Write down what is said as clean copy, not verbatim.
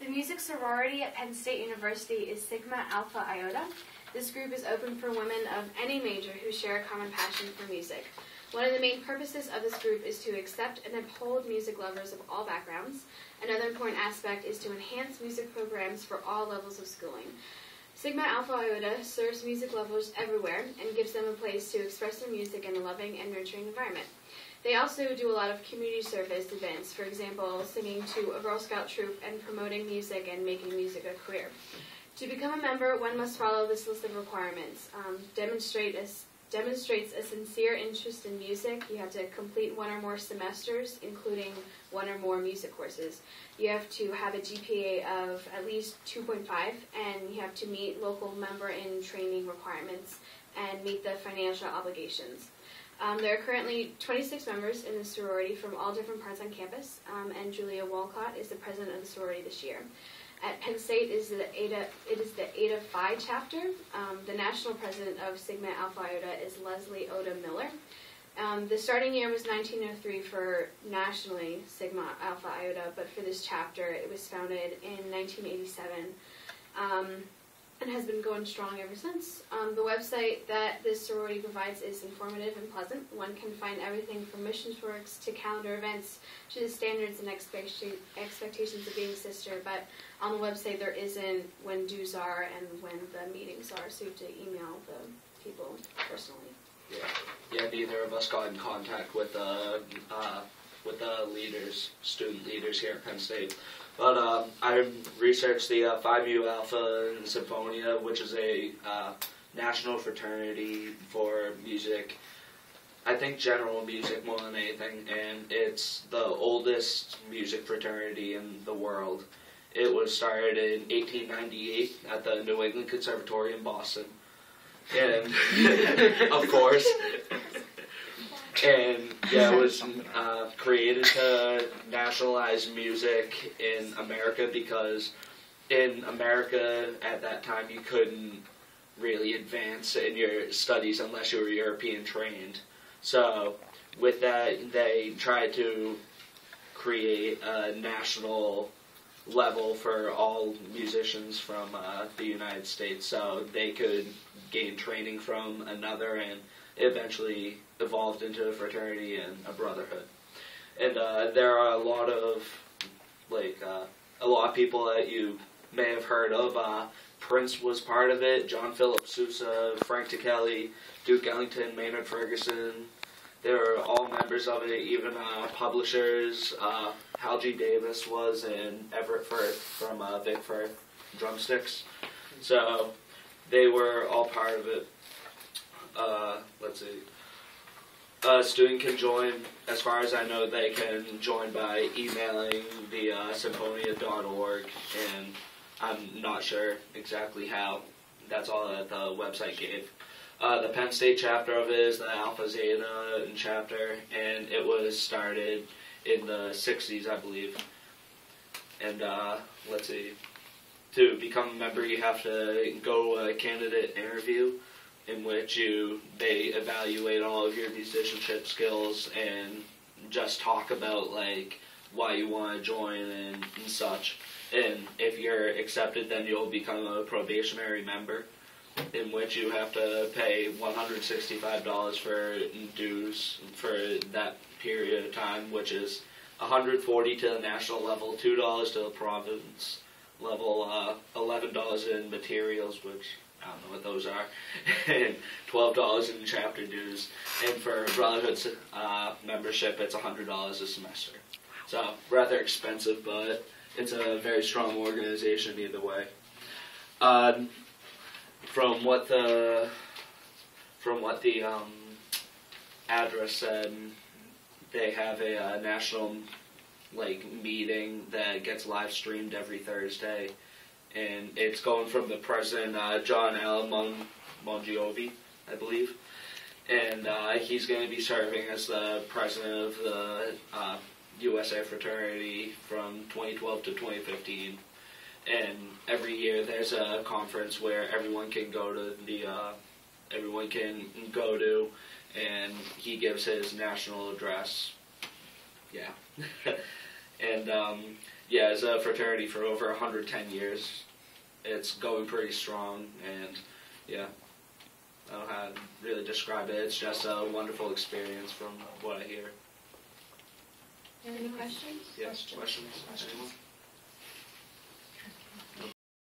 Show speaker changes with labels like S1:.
S1: The music sorority at Penn State University is Sigma Alpha Iota. This group is open for women of any major who share a common passion for music. One of the main purposes of this group is to accept and uphold music lovers of all backgrounds. Another important aspect is to enhance music programs for all levels of schooling. Sigma Alpha Iota serves music lovers everywhere and gives them a place to express their music in a loving and nurturing environment. They also do a lot of community service events, for example, singing to a Girl Scout troop and promoting music and making music a career. To become a member, one must follow this list of requirements. Demonstrates a sincere interest in music. You have to complete one or more semesters, including one or more music courses. You have to have a GPA of at least 2.5, and you have to meet local member and training requirements and meet the financial obligations. There are currently 26 members in the sorority from all different parts on campus, and Julia Walcott is the president of the sorority this year. At Penn State it is the Eta Phi chapter. The national president of Sigma Alpha Iota is Leslie Oda Miller. The starting year was 1903 for nationally Sigma Alpha Iota, but for this chapter it was founded in 1987. And has been going strong ever since. The website that this sorority provides is informative and pleasant. One can find everything from missions works to calendar events to the standards and expectations of being a sister, but on the website there isn't when dues are and when the meetings are, so you have to email the people personally.
S2: Yeah, neither of us got in contact with the student leaders here at Penn State. But I researched the Phi Mu Alpha Symphonia, which is a national fraternity for music. I think general music more than anything, and it's the oldest music fraternity in the world. It was started in 1898 at the New England Conservatory in Boston. And, of course, and yeah, it was created to nationalize music in America because in America at that time you couldn't really advance in your studies unless you were European trained. So with that, they tried to create a national level for all musicians from the United States so they could gain training from another, and eventually evolved into a fraternity and a brotherhood. And there are a lot of people that you may have heard of. Prince was part of it, John Philip Sousa, Frank Ticelli, Duke Ellington, Maynard Ferguson. They were all members of it, even publishers. Hal G. Davis was, and Everett Firth from Vic Firth Drumsticks. So they were all part of it. Let's see. A student can join, as far as I know, they can join by emailing the symphonia.org, and I'm not sure exactly how. That's all that the website gave. The Penn State chapter of it is the Alpha Zeta chapter, and it was started in the 60s, I believe. And let's see. To become a member, you have to go a candidate interview, in which they evaluate all of your musicianship skills and just talk about why you want to join and such. And if you're accepted, then you'll become a probationary member, in which you have to pay $165 for dues for that period of time, which is $140 to the national level, $2 to the province level, $11 in materials, which I don't know what those are, and $12 in chapter dues. And for Brotherhood membership, it's $100 a semester. So rather expensive, but it's a very strong organization either way. From what the address said, they have a national meeting that gets live streamed every Thursday. And it's going from the president, John L. Mongiovi, I believe. And he's going to be serving as the president of the USA fraternity from 2012 to 2015. And every year there's a conference where everyone can go to, and he gives his national address. Yeah. And yeah, as a fraternity for over 110 years. It's going pretty strong, and yeah, I don't know how to really describe it. It's just a wonderful experience from what I hear.
S1: Any questions?
S2: Yes, questions? Anyone?